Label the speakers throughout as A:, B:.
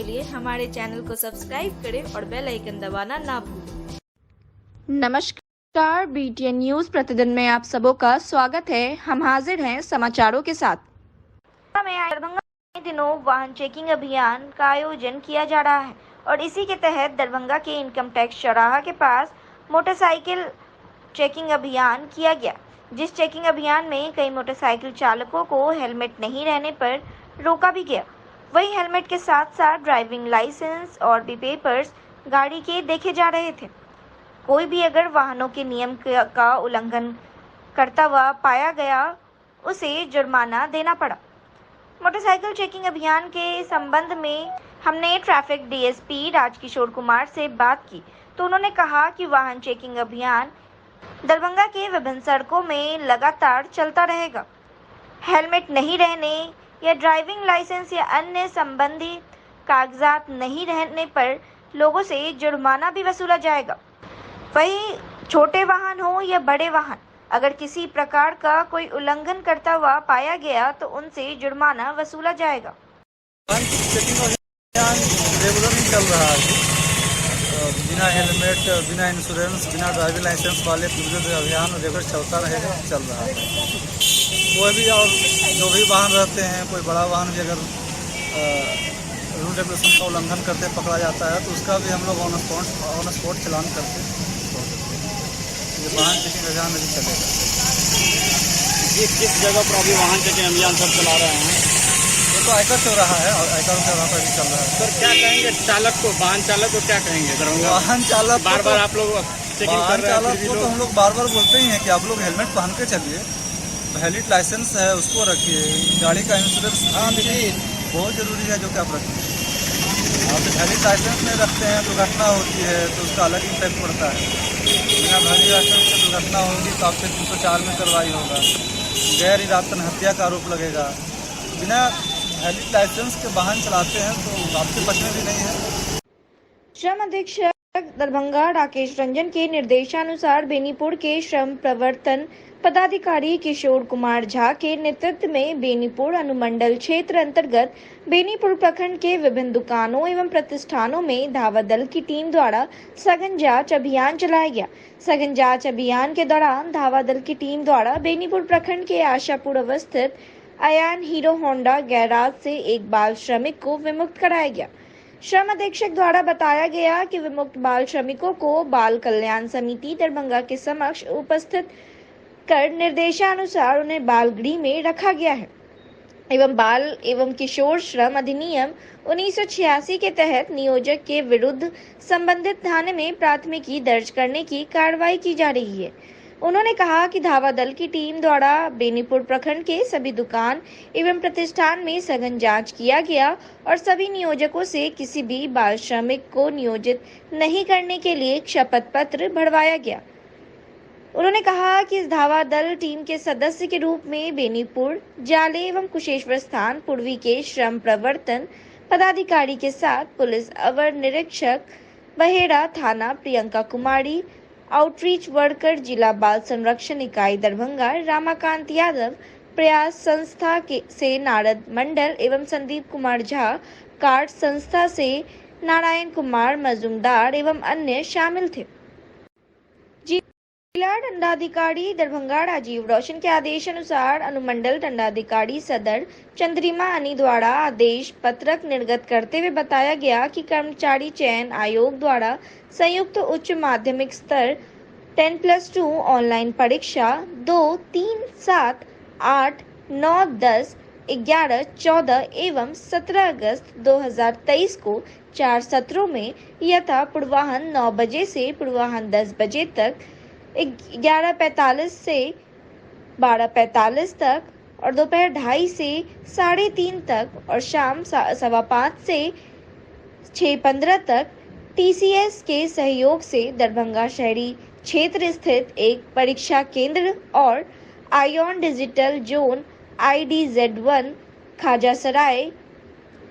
A: के लिए हमारे चैनल को सब्सक्राइब करें और बेल आइकन दबाना ना भूलें।
B: नमस्कार, BTN न्यूज प्रतिदिन में आप सबों का स्वागत है। हम हाजिर हैं समाचारों के साथ।
C: दरभंगा में दिनों वाहन चेकिंग अभियान का आयोजन किया जा रहा है और इसी के तहत दरभंगा के इनकम टैक्स चौराहा के पास मोटरसाइकिल चेकिंग अभियान किया गया, जिस चेकिंग अभियान में कई मोटरसाइकिल चालकों को हेलमेट नहीं रहने पर रोका भी गया। वहीं हेलमेट के साथ साथ ड्राइविंग लाइसेंस और भी पेपर्स गाड़ी के देखे जा रहे थे। कोई भी अगर वाहनों के नियम का उल्लंघन करता हुआ पाया गया, उसे जुर्माना देना पड़ा। मोटरसाइकिल चेकिंग अभियान के संबंध में हमने ट्रैफिक DSP राजकिशोर कुमार से बात की तो उन्होंने कहा कि वाहन चेकिंग अभियान दरभंगा के विभिन्न सड़कों में लगातार चलता रहेगा। हेलमेट नहीं रहने या ड्राइविंग लाइसेंस या अन्य संबंधी कागजात नहीं रहने पर लोगों से जुर्माना भी वसूला जाएगा। वहीं छोटे वाहन हो या बड़े वाहन, अगर किसी प्रकार का कोई उल्लंघन करता हुआ पाया गया तो उनसे जुर्माना वसूला जाएगा।
D: चेकिंग अभियान रेगुलर नहीं चल रहा है। बिना हेलमेट, बिना इंश्योरेंस, बिना ड्राइविंग लाइसेंस वाले पूरे अभियान रेगुलर चलता रहेगा, चल रहा है। कोई भी और जो भी वाहन रहते हैं, कोई बड़ा वाहन भी अगर रूल रेगुलेशन का उल्लंघन करते पकड़ा जाता है तो उसका भी हम लोग ऑन स्पॉट चलान करते छोड़ देते हैं। ये वाहन चेकिंग अभियान अभी चलेगा।
E: किस जगह पर अभी वाहन चेकिंग अभियान सब चला रहे हैं?
D: ये तो आयकर चौराहा है और आयकर चौराहा पर भी चल रहा है।
E: सर, क्या कहेंगे चालक को, वाहन चालक को क्या कहेंगे?
D: वाहन चालक
E: बार बार आप लोग चेकिंग कर रहे हैं,
D: चालक को तो हम लोग बार बार बोलते ही हैं कि आप लोग हेलमेट पहन के चलिए, वैलिड लाइसेंस है उसको रखिए, गाड़ी का इंश्योरेंस बहुत ज़रूरी है जो कि आप रखिए। आप वैलिड लाइसेंस नहीं रखते हैं, दुर्घटना होती है तो उसका अलग इम्पैक्ट पड़ता है। बिना वैलिड लाइसेंस से दुर्घटना होगी तो आपसे 304 में कार्रवाई होगा, गैर इरादतन हत्या का आरोप लगेगा। बिना वैलिड लाइसेंस के वाहन चलाते हैं तो आपसे बचने भी नहीं है।
C: श्रम अधीक्षक दरभंगा राकेश रंजन के निर्देशानुसार बेनीपुर के श्रम प्रवर्तन पदाधिकारी किशोर कुमार झा के नेतृत्व में बेनीपुर अनुमंडल क्षेत्र अंतर्गत बेनीपुर प्रखंड के विभिन्न दुकानों एवं प्रतिष्ठानों में धावा दल की टीम द्वारा सघन जांच अभियान चलाया गया। सघन जांच अभियान के दौरान धावा दल की टीम द्वारा बेनीपुर प्रखंड के आशापुर अवस्थित अयान हीरो होंडा गैराज से एक बाल श्रमिक को विमुक्त कराया गया। श्रम अधीक्षक द्वारा बताया गया कि विमुक्त बाल श्रमिकों को बाल कल्याण समिति दरभंगा के समक्ष उपस्थित कर निर्देशानुसार उन्हें बाल गृह में रखा गया है एवं बाल एवं किशोर श्रम अधिनियम 1986 के तहत नियोजक के विरुद्ध संबंधित थाने में प्राथमिकी दर्ज करने की कार्रवाई की जा रही है। उन्होंने कहा कि धावा दल की टीम द्वारा बेनीपुर प्रखंड के सभी दुकान एवं प्रतिष्ठान में सघन जांच किया गया और सभी नियोजकों से किसी भी बाल श्रमिक को नियोजित नहीं करने के लिए शपथ पत्र भरवाया गया। उन्होंने कहा कि इस धावा दल टीम के सदस्य के रूप में बेनीपुर, जाले एवं कुशेश्वर स्थान पूर्वी के श्रम प्रवर्तन पदाधिकारी के साथ पुलिस अवर निरीक्षक बहेड़ा थाना प्रियंका कुमारी, आउटरीच वर्कर जिला बाल संरक्षण इकाई दरभंगा रामाकांत यादव, प्रयास संस्था से नारद मंडल एवं संदीप कुमार झा, कार्ड संस्था से नारायण कुमार मजूमदार एवं अन्य शामिल थे। जिला दंडाधिकारी दरभंगा राजीव रोशन के आदेश अनुसार अनुमंडल दंडाधिकारी सदर चंद्रिमा अनी द्वारा आदेश पत्रक निर्गत करते हुए बताया गया कि कर्मचारी चयन आयोग द्वारा संयुक्त उच्च माध्यमिक स्तर 10+2 ऑनलाइन परीक्षा 2, 3, 7, 8, 9, 10, 11, 14 एवं 17 अगस्त 2023 को 4 सत्रों में यथा पूर्वाह्न 9 बजे से पूर्वाह्न 10 बजे तक, 11:45 से 12:45 तक और दोपहर 2:30 से 3:30 तक और शाम 5:15 से 6:15 तक TCS के सहयोग से दरभंगा शहरी क्षेत्र स्थित एक परीक्षा केंद्र और ion digital zone IDZ1 Khajasarai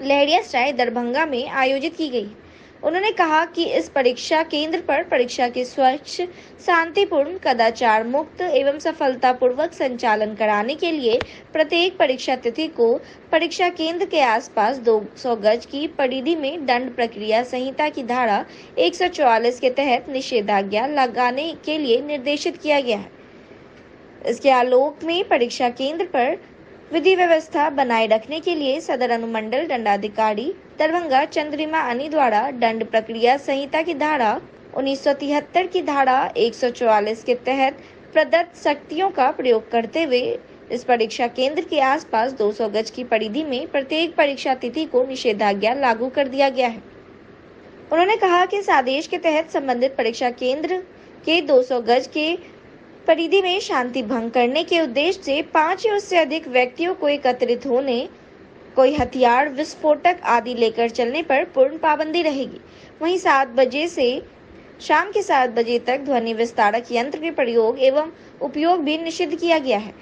C: Laheriasarai Darbhanga में आयोजित की गई। उन्होंने कहा कि इस परीक्षा केंद्र पर परीक्षा के स्वच्छ, शांतिपूर्ण, कदाचार मुक्त एवं सफलतापूर्वक संचालन कराने के लिए प्रत्येक परीक्षा तिथि को परीक्षा केंद्र के आसपास 200 गज की परिधि में दंड प्रक्रिया संहिता की धारा 144 के तहत निषेधाज्ञा लगाने के लिए निर्देशित किया गया है। इसके आलोक में परीक्षा केंद्र पर विधि व्यवस्था बनाए रखने के लिए सदर अनुमंडल दंडाधिकारी दरभंगा चंद्रिमा अनी द्वारा दंड प्रक्रिया संहिता की धारा 1973 की धारा 144 के तहत प्रदत्त शक्तियों का प्रयोग करते हुए इस परीक्षा केंद्र के आसपास 200 गज की परिधि में प्रत्येक परीक्षा तिथि को निषेधाज्ञा लागू कर दिया गया है। उन्होंने कहा कि इस आदेश के तहत संबंधित परीक्षा केंद्र के 200 गज के परिधि में शांति भंग करने के उद्देश्य से 5 या उससे अधिक व्यक्तियों को एकत्रित होने, कोई हथियार, विस्फोटक आदि लेकर चलने पर पूर्ण पाबंदी रहेगी। वहीं 7 बजे से शाम के 7 बजे तक ध्वनि विस्तारक यंत्र के प्रयोग एवं उपयोग भी निषिद्ध किया गया है।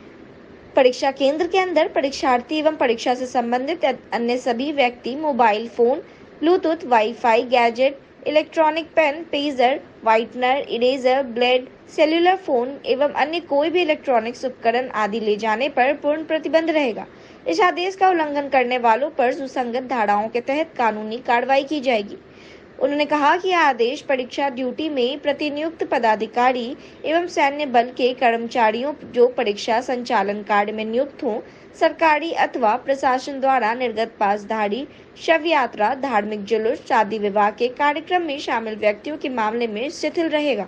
C: परीक्षा केंद्र के अंदर परीक्षार्थी एवं परीक्षा से संबंधित अन्य सभी व्यक्ति mobile phone, Bluetooth, WiFi gadget, electronic pen, pager, whitener, eraser, blade, cellular phone एवं अन्य कोई भी इलेक्ट्रॉनिक्स उपकरण आदि ले जाने पर पूर्ण प्रतिबंध रहेगा। इस आदेश का उल्लंघन करने वालों पर सुसंगत धाराओं के तहत कानूनी कार्रवाई की जाएगी। उन्होंने कहा कि यह आदेश परीक्षा ड्यूटी में प्रतिनियुक्त पदाधिकारी एवं सैन्य बल के कर्मचारियों जो परीक्षा संचालन कार्य में नियुक्त हों, सरकारी अथवा प्रशासन द्वारा निर्गत पासधारी, शव यात्रा, धार्मिक जुलूस, शादी विवाह के कार्यक्रम में शामिल व्यक्तियों के मामले में शिथिल रहेगा।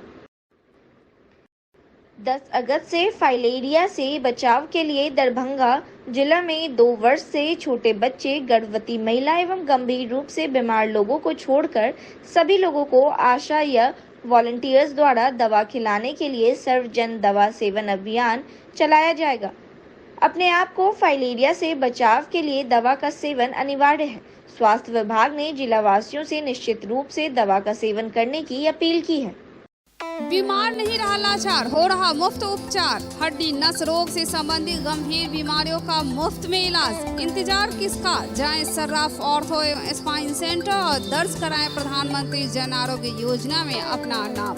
C: 10 अगस्त से फाइलेरिया से बचाव के लिए दरभंगा जिला में 2 वर्ष से छोटे बच्चे, गर्भवती महिला एवं गंभीर रूप से बीमार लोगों को छोड़कर सभी लोगों को आशा या वॉलंटियर्स द्वारा दवा खिलाने के लिए सर्वजन दवा सेवन अभियान चलाया जाएगा। अपने आप को फाइलेरिया से बचाव के लिए दवा का सेवन अनिवार्य है। स्वास्थ्य विभाग ने जिला वासियों से निश्चित रूप से दवा का सेवन करने की अपील की है।
F: बीमार नहीं रहा लाचार, हो रहा मुफ्त उपचार। हड्डी नस रोग से संबंधित गंभीर बीमारियों का मुफ्त में इलाज। इंतजार किसका, जाएं सर्राफ ऑर्थो एवं स्पाइन सेंटर और दर्ज कराएं प्रधानमंत्री जन आरोग्य योजना में अपना नाम।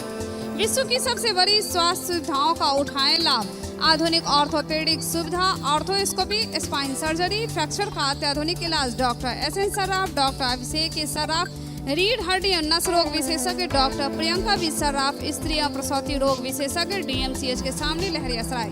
F: विश्व की सबसे बड़ी स्वास्थ्य सुविधाओं का उठाएं लाभ। आधुनिक ऑर्थोपेडिक सुविधा, ऑर्थोस्कोपी, स्पाइन सर्जरी, फ्रैक्चर का अत्याधुनिक इलाज। Doctor S N Sarraf, doctor Abhishek Sarraf, रीढ़ हड्डी और नस रोग विशेषज्ञ डॉक्टर प्रियंका बी सर्राफ, स्त्री और प्रसूति रोग विशेषज्ञ, DMCH के सामने लहरियासराय।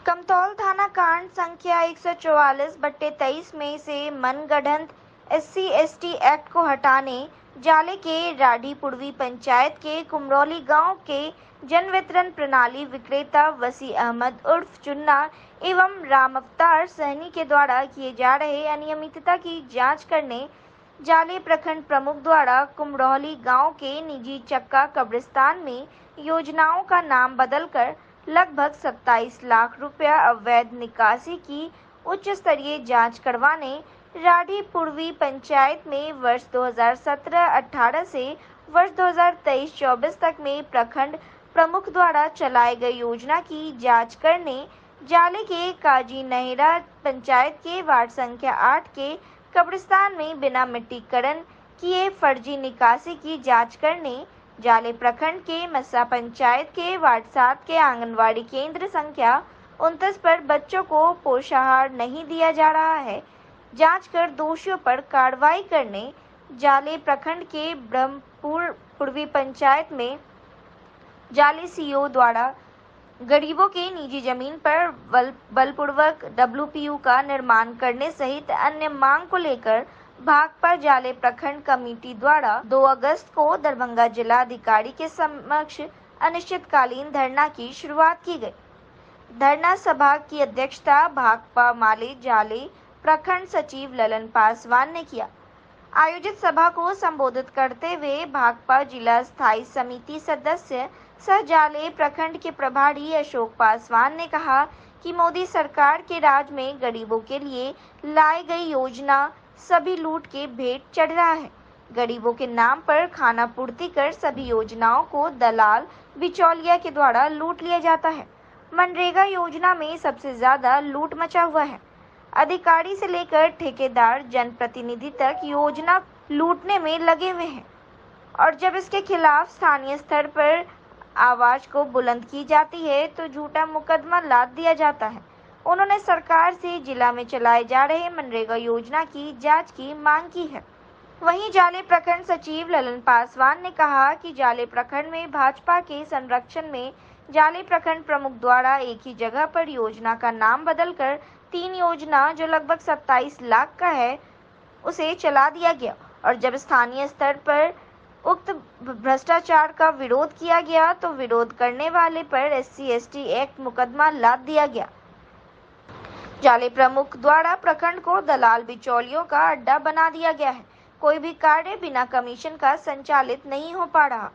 C: कमतौल थाना कांड संख्या 144/23 में से मनगढ़ंत SC/ST एक्ट को हटाने जाले के राढ़ी पूर्वी पंचायत के कुमरौली गांव के जन वितरण प्रणाली विक्रेता वसी अहमद उर्फ चुन्ना एवं राम अवतार सहनी के द्वारा किए जा रहे अनियमितता की जांच करने जाले प्रखंड प्रमुख द्वारा कुमरौली गांव के निजी चक्का कब्रिस्तान में योजनाओं का नाम बदलकर लगभग 27 लाख रुपया अवैध निकासी की उच्च स्तरीय जांच करवाने राढ़ी पूर्वी पंचायत में वर्ष 2017-18 से वर्ष 2023-24 तक में प्रखंड प्रमुख द्वारा चलाए गए योजना की जांच करने जाले के काजी नहेरा पंचायत के वार्ड संख्या 8 के कब्रिस्तान में बिना मिट्टीकरण किए फर्जी निकासी की जांच करने जाले प्रखंड के मस्सा पंचायत के वार्ड 7 के आंगनवाड़ी केंद्र संख्या 29 पर बच्चों को पोषाहार नहीं दिया जा रहा है, जांच कर दोषियों पर कार्रवाई करने जाले प्रखंड के ब्रह्मपुर पूर्वी पंचायत में जाले CO द्वारा गरीबों के निजी जमीन पर बलपूर्वक WPU का निर्माण करने सहित अन्य मांग को लेकर भाकपा जाले प्रखंड कमेटी द्वारा 2 अगस्त को दरभंगा जिला अधिकारी के समक्ष अनिश्चितकालीन धरना की शुरुआत की गई। धरना सभा की अध्यक्षता भाकपा माले जाले प्रखंड सचिव ललन पासवान ने किया। आयोजित सभा को संबोधित करते हुए भाकपा जिला स्थायी समिति सदस्य सह जाले प्रखंड के प्रभारी अशोक पासवान ने कहा कि मोदी सरकार के राज में गरीबों के लिए लाई गई योजना सभी लूट के भेंट चढ़ रहा है। गरीबों के नाम पर खाना पूर्ति कर सभी योजनाओं को दलाल बिचौलिया के द्वारा लूट लिया जाता है। मनरेगा योजना में सबसे ज्यादा लूट मचा हुआ है। अधिकारी से लेकर ठेकेदार जनप्रतिनिधि तक योजना लूटने में लगे हुए हैं और जब इसके खिलाफ स्थानीय स्तर पर आवाज को बुलंद की जाती है तो झूठा मुकदमा लाद दिया जाता है। उन्होंने सरकार से जिला में चलाए जा रहे मनरेगा योजना की जांच की मांग की है। वहीं जाले प्रखंड सचिव ललन पासवान ने कहा कि जाले प्रखंड में भाजपा के संरक्षण में जाले प्रखंड प्रमुख द्वारा एक ही जगह पर योजना का नाम बदलकर 3 योजना जो लगभग 27 लाख का है उसे चला दिया गया और जब स्थानीय स्तर पर उक्त भ्रष्टाचार का विरोध किया गया तो विरोध करने वाले पर SC/ST एक्ट मुकदमा लाद दिया गया। जाले प्रमुख द्वारा प्रखंड को दलाल बिचौलियों का अड्डा बना दिया गया है। कोई भी कार्य बिना कमीशन का संचालित नहीं हो पा रहा।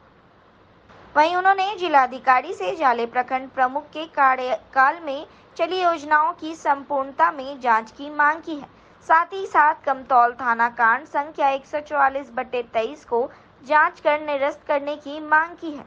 C: वहीं उन्होंने जिलाधिकारी से जाले प्रखंड प्रमुख के कार्यकाल में चली योजनाओं की संपूर्णता में जांच की मांग की है। साथ ही साथ कमतौल थाना कांड संख्या 144/23 को जांच कर निरस्त करने की मांग की है।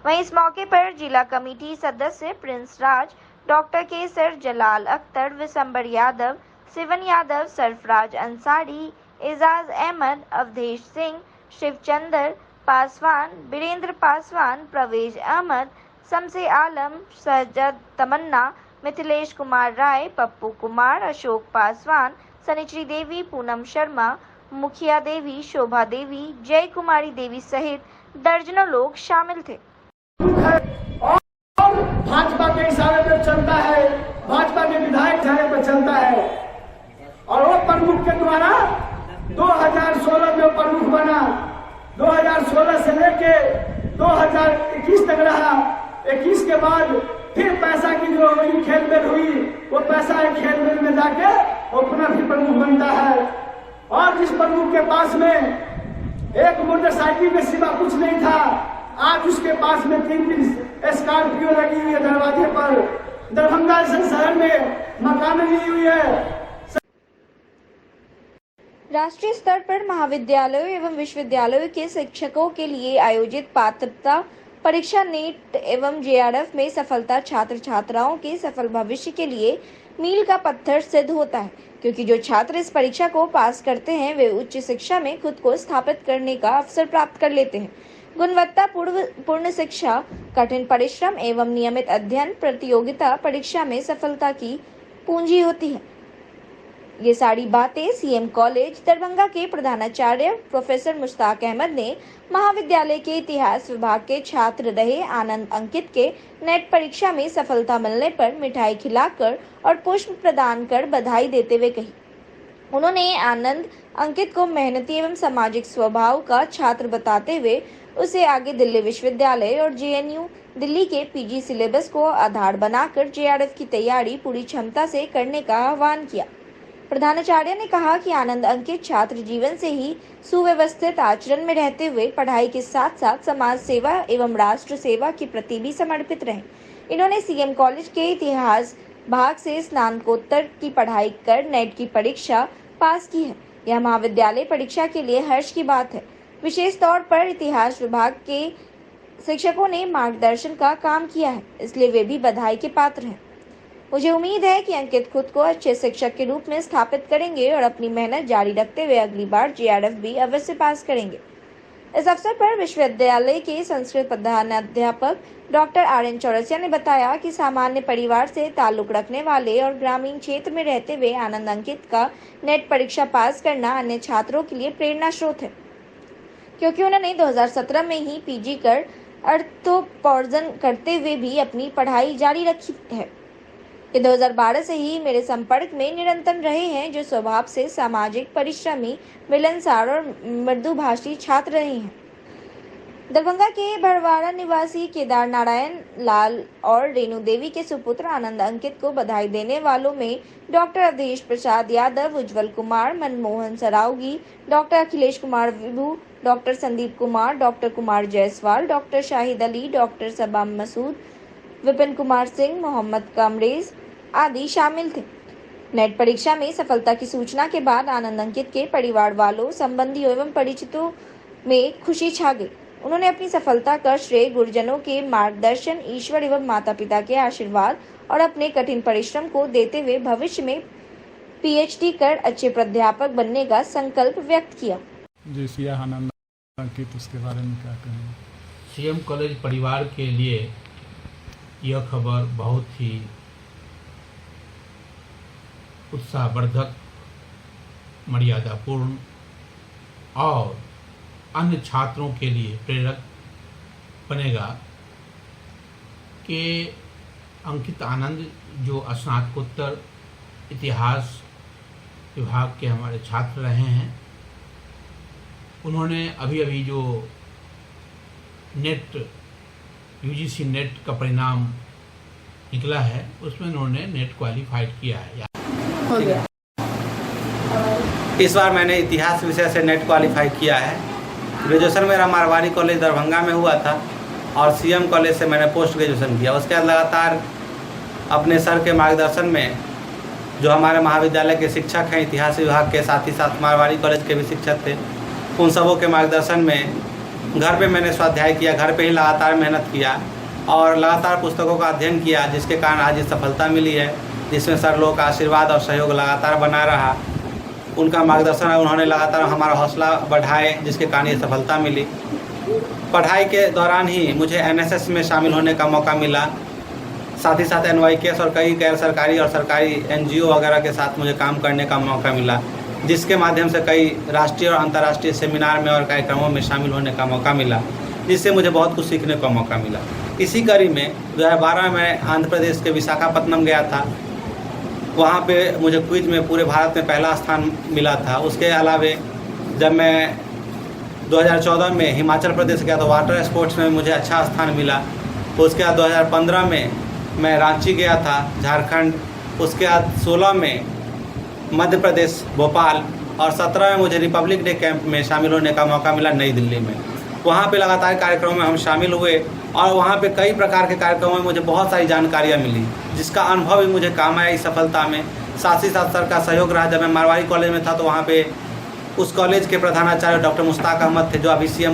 C: वहीं इस मौके पर जिला कमेटी सदस्य प्रिंस राज, डॉक्टर केसर, जलाल अख्तर, विशंबर यादव, सिवन यादव, सरफराज अंसारी, एजाज अहमद, अवधेश सिंह, शिवचंद्र पासवान, बीरेंद्र पासवान, प्रवेश अहमद, शमसे आलम, सहजद तमन्ना, मिथिलेश कुमार राय, पप्पू कुमार, अशोक पासवान, सनिचरी देवी, पूनम शर्मा, मुखिया देवी, शोभा देवी, जय कुमारी देवी सहित दर्जनों लोग शामिल थे।
G: और भाजपा के इशारे पर चलता है, भाजपा के विधायक इशारे पर चलता है और वो प्रमुख के द्वारा 2016 में प्रमुख बना। 2016 से लेके 2021 तक रहा। 21 के बाद फिर पैसा की जो हुई खेलमेल हुई, वो पैसा एक खेलमेल में जाके वो पुनः भी प्रमुख बनता है। और जिस प्रमुख के पास में एक मोटरसाइकिल के सिवा कुछ नहीं था, आज उसके पास में 3 स्कॉर्पियो लगी हुई है दरवाजे पर। दरभंगा शहर में मकान ली हुई है।
C: राष्ट्रीय स्तर पर महाविद्यालयों एवं विश्वविद्यालयों के शिक्षकों के लिए आयोजित पात्रता परीक्षा नीट एवं JRF में सफलता छात्र छात्राओं के सफल भविष्य के लिए मील का पत्थर सिद्ध होता है, क्योंकि जो छात्र इस परीक्षा को पास करते हैं वे उच्च शिक्षा में खुद को स्थापित करने का अवसर प्राप्त कर लेते हैं। गुणवत्ता पूर्ण शिक्षा, कठिन परिश्रम एवं नियमित अध्ययन प्रतियोगिता परीक्षा में सफलता की पूंजी होती है। ये सारी बातें CM कॉलेज दरभंगा के प्रधानाचार्य प्रोफेसर मुश्ताक अहमद ने महाविद्यालय के इतिहास विभाग के छात्र रहे आनंद अंकित के नेट परीक्षा में सफलता मिलने पर मिठाई खिलाकर और पुष्प प्रदान कर बधाई देते हुए कही। उन्होंने आनंद अंकित को मेहनती एवं सामाजिक स्वभाव का छात्र बताते हुए उसे आगे दिल्ली विश्वविद्यालय और JNU दिल्ली के PG सिलेबस को आधार बनाकर JRF की तैयारी पूरी क्षमता से करने का आह्वान किया। प्रधानाचार्य ने कहा कि आनंद अंकित छात्र जीवन से ही सुव्यवस्थित आचरण में रहते हुए पढ़ाई के साथ साथ समाज सेवा एवं राष्ट्र सेवा के प्रति भी समर्पित रहे। इन्होंने CM कॉलेज के इतिहास भाग से स्नातकोत्तर की पढ़ाई कर नेट की परीक्षा पास की है। यह महाविद्यालय परीक्षा के लिए हर्ष की बात है। विशेष तौर पर इतिहास विभाग के शिक्षकों ने मार्गदर्शन का काम किया है, इसलिए वे भी बधाई के पात्र हैं। मुझे उम्मीद है कि अंकित खुद को अच्छे शिक्षक के रूप में स्थापित करेंगे और अपनी मेहनत जारी रखते हुए अगली बार JRF भी अवश्य पास करेंगे। इस अवसर पर विश्वविद्यालय के संस्कृत प्रधानाध्यापक डॉक्टर RN चौरसिया ने बताया कि सामान्य परिवार से ताल्लुक रखने वाले और ग्रामीण क्षेत्र में रहते हुए आनंद अंकित का नेट परीक्षा पास करना अन्य छात्रों के लिए प्रेरणा स्रोत है, क्योंकि उन्होंने 2017 में ही PG कर अर्थोपार्जन करते हुए भी अपनी पढ़ाई जारी रखी है। ये 2012 से ही मेरे संपर्क में निरंतर रहे हैं, जो स्वभाव से सामाजिक, परिश्रमी, मिलनसार और मृदुभाषी छात्र रहे हैं। दरभंगा के भरवाड़ा निवासी केदार नारायण लाल और रेणु देवी के सुपुत्र आनंद अंकित को बधाई देने वालों में doctor Awadhesh Prasad Yadav, Ujjwal Kumar, Manmohan Saraogi, doctor Akhilesh Kumar Vibhu, doctor Sandeep Kumar, doctor Kumar Jaiswal, doctor Shahid Ali, doctor Sabam Masood, Vipin Kumar Singh, Mohammad Kamrez आदि शामिल थे। नेट परीक्षा में सफलता की सूचना के बाद आनंद अंकित के परिवार वालों, संबंधियों एवं परिचितों में खुशी छा गई। उन्होंने अपनी सफलता का श्रेय गुरुजनों के मार्गदर्शन, ईश्वर एवं माता पिता के आशीर्वाद और अपने कठिन परिश्रम को देते हुए भविष्य में PhD कर अच्छे प्राध्यापक बनने का संकल्प व्यक्त किया।
H: जो सिया आनंद अंकित, उसके बारे में क्या कहेंगे?
I: सीएम कॉलेज परिवार के लिए यह खबर बहुत ही उत्साहवर्धक, मर्यादापूर्ण और अन्य छात्रों के लिए प्रेरक बनेगा कि अंकित आनंद जो स्नातकोत्तर इतिहास विभाग के हमारे छात्र रहे हैं, उन्होंने अभी जो नेट यूजीसी नेट का परिणाम निकला है उसमें उन्होंने नेट क्वालिफाइड किया है।
J: इस बार मैंने इतिहास विषय से नेट क्वालिफाई किया है। ग्रेजुएशन मेरा मारवाड़ी कॉलेज दरभंगा में हुआ था और सीएम कॉलेज से मैंने पोस्ट ग्रेजुएशन किया। उसके बाद लगातार अपने सर के मार्गदर्शन में, जो हमारे महाविद्यालय के शिक्षक हैं इतिहास विभाग के, साथ ही साथ मारवाड़ी कॉलेज के भी शिक्षक थे, उन सबों के मार्गदर्शन में घर पे मैंने स्वाध्याय किया, घर पे ही लगातार मेहनत किया और लगातार पुस्तकों का अध्ययन किया, जिसके कारण आज ये सफलता मिली है, जिसमें सर लोगों का आशीर्वाद और सहयोग लगातार बना रहा। उनका मार्गदर्शन है, उन्होंने लगातार हमारा हौसला बढ़ाए, जिसके कारण ये सफलता मिली। पढ़ाई के दौरान ही मुझे एनएसएस में शामिल होने का मौका मिला, साथ ही साथ एनवाईकेएस और कई गैर सरकारी और सरकारी एनजीओ वगैरह के साथ मुझे काम करने का मौका मिला, जिसके माध्यम से कई राष्ट्रीय और अंतर्राष्ट्रीय सेमिनार में और कार्यक्रमों में शामिल होने का मौका मिला, जिससे मुझे बहुत कुछ सीखने का मौका मिला। इसी कड़ी में 2012 में आंध्र प्रदेश के विशाखापट्टनम गया था। वहाँ पे मुझे क्विज में पूरे भारत में पहला स्थान मिला था। उसके अलावे जब मैं 2014 में हिमाचल प्रदेश गया तो वाटर स्पोर्ट्स में मुझे अच्छा स्थान मिला। उसके बाद 2015 में मैं रांची गया था, झारखंड। उसके बाद 16 में मध्य प्रदेश भोपाल और 17 में मुझे रिपब्लिक डे कैंप में शामिल होने का मौका मिला नई दिल्ली में। वहाँ पे लगातार कार्यक्रमों में हम शामिल हुए और वहाँ पे कई प्रकार के कार्यक्रमों में मुझे बहुत सारी जानकारियाँ मिली, जिसका अनुभव भी मुझे काम आया इस सफलता में। साथ ही साथ सर का सहयोग रहा। जब मैं मारवाड़ी कॉलेज में था तो वहाँ पे उस कॉलेज के प्रधानाचार्य डॉक्टर मुश्ताक अहमद थे, जो अभी सीएम।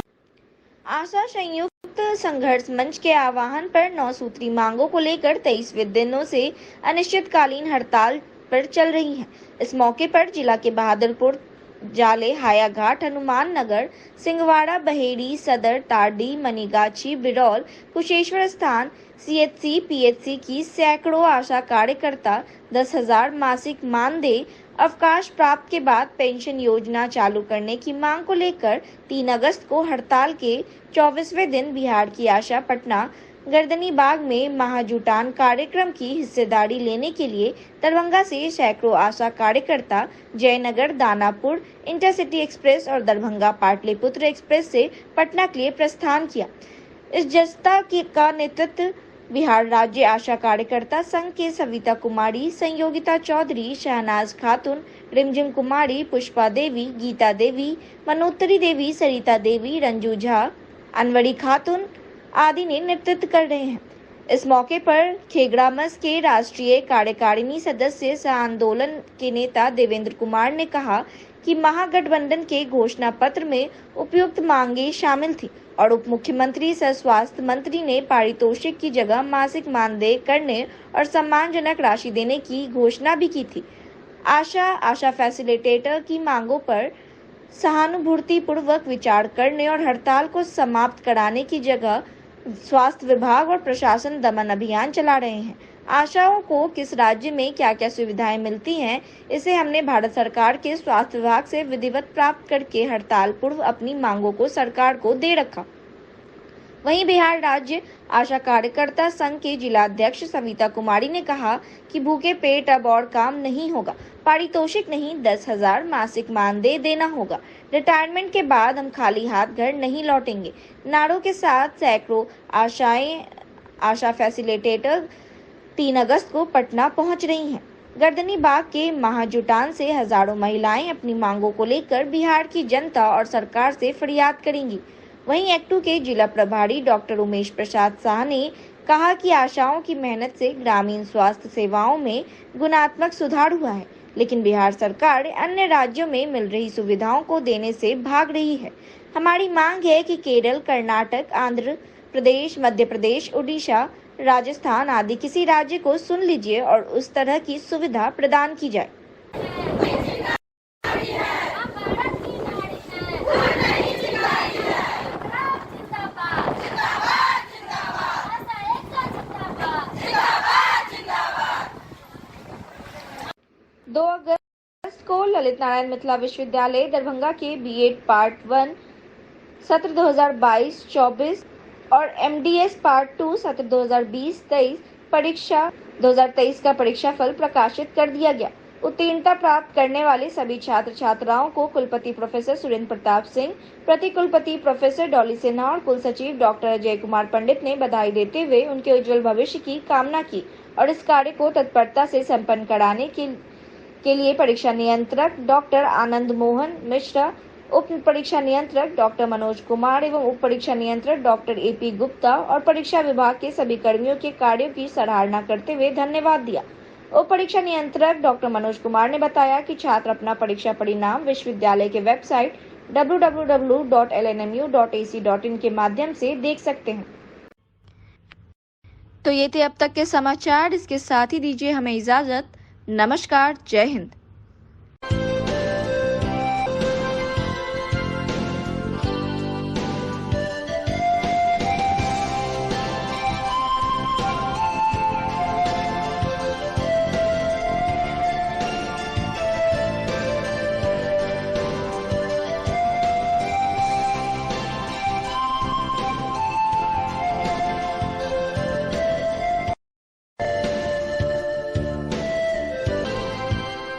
C: आशा संयुक्त संघर्ष मंच के आह्वान पर 9 सूत्री मांगों को लेकर 23वें दिनों से अनिश्चितकालीन हड़ताल पर चल रही हैं। इस मौके पर जिला के बहादुरपुर, जाले, हायाघाट, हनुमान नगर, सिंगवाड़ा, बहेड़ी, सदर, तारडी, मनीगाछी, बिरौल, कुशेश्वर स्थान, सीएचसी, पीएचसी की सैकड़ों आशा कार्यकर्ता 10,000 मासिक मानदेय, अवकाश प्राप्त के बाद पेंशन योजना चालू करने की मांग को लेकर 3 अगस्त को हड़ताल के 24वें दिन बिहार की आशा पटना गर्दनी बाग में महाजुटान कार्यक्रम की हिस्सेदारी लेने के लिए दरभंगा से सैकड़ों आशा कार्यकर्ता जयनगर, दानापुर, इंटरसिटी एक्सप्रेस और दरभंगा पाटलिपुत्र एक्सप्रेस से पटना के लिए प्रस्थान किया। इस जत्था का नेतृत्व बिहार राज्य आशा कार्यकर्ता संघ के सविता कुमारी, संयोगिता चौधरी, शहनाज खातून, रिमझिम कुमारी, पुष्पा देवी, गीता देवी, मनोत्तरी देवी, सरिता देवी, रंजू झा, अनवरी खातून आदि ने नेतृत्व कर रहे हैं। इस मौके पर खेगड़ामस के राष्ट्रीय कार्यकारिणी सदस्य सह आंदोलन के नेता देवेंद्र कुमार ने कहा कि महागठबंधन के घोषणा पत्र में उपयुक्त मांगे शामिल थी और उप मुख्यमंत्री सह स्वास्थ्य मंत्री ने पारितोषिक की जगह मासिक मानदेय करने और सम्मानजनक राशि देने की घोषणा भी की थी। आशा फैसिलिटेटर की मांगों पर सहानुभूतिपूर्वक विचार करने और हड़ताल को समाप्त कराने की जगह स्वास्थ्य विभाग और प्रशासन दमन अभियान चला रहे हैं। आशाओं को किस राज्य में क्या क्या सुविधाएं मिलती हैं, इसे हमने भारत सरकार के स्वास्थ्य विभाग से विधिवत प्राप्त करके हड़ताल पूर्व अपनी मांगों को सरकार को दे रखा। वहीं बिहार राज्य आशा कार्यकर्ता संघ के जिला अध्यक्ष सविता कुमारी ने कहा कि भूखे पेट अब और काम नहीं होगा, पारितोषिक नहीं 10,000 मासिक मानदेय देना होगा। रिटायरमेंट के बाद हम खाली हाथ घर नहीं लौटेंगे। नारों के साथ सैकड़ों आशा फैसिलिटेटर 3 अगस्त को पटना पहुंच रही हैं। गर्दनी बाग के महाजुटान से हजारों महिलाएं अपनी मांगों को लेकर बिहार की जनता और सरकार से फरियाद करेंगी। वहीं एक्टू के जिला प्रभारी डॉक्टर उमेश प्रसाद शाह ने कहा कि आशाओं की मेहनत से ग्रामीण स्वास्थ्य सेवाओं में गुणात्मक सुधार हुआ है, लेकिन बिहार सरकार अन्य राज्यों में मिल रही सुविधाओं को देने से भाग रही है। हमारी मांग है कि केरल, कर्नाटक, आंध्र प्रदेश, मध्य प्रदेश, उड़ीसा, राजस्थान आदि किसी राज्य को सुन लीजिए और उस तरह की सुविधा प्रदान की जाए। 2 अगस्त को ललित नारायण मिथिला विश्वविद्यालय दरभंगा के बीएड पार्ट 1 सत्र 2022-24 और एमडीएस पार्ट 2 सत्र 2020-23 परीक्षा 2023 का परीक्षा फल प्रकाशित कर दिया गया। उत्तीर्णता प्राप्त करने वाले सभी छात्र छात्राओं को कुलपति प्रोफेसर सुरेंद्र प्रताप सिंह, प्रति कुलपति प्रोफेसर डॉली सिन्हा और कुल सचिव डॉक्टर अजय कुमार पंडित ने बधाई देते हुए उनके उज्जवल भविष्य की कामना की और इस कार्य को तत्परता से संपन्न कराने के लिए परीक्षा नियंत्रक डॉक्टर आनंद मोहन मिश्रा, उप परीक्षा नियंत्रक डॉक्टर मनोज कुमार एवं उप परीक्षा नियंत्रक डॉक्टर एपी गुप्ता और परीक्षा विभाग के सभी कर्मियों के कार्यों की सराहना करते हुए धन्यवाद दिया। उप परीक्षा नियंत्रक डॉक्टर मनोज कुमार ने बताया कि छात्र अपना परीक्षा परिणाम विश्वविद्यालय के वेबसाइट www.lnmu.ac.in के माध्यम से देख सकते हैं।
B: तो ये थे अब तक के समाचार। इसके साथ ही दीजिए हमें इजाजत। नमस्कार, जय हिंद।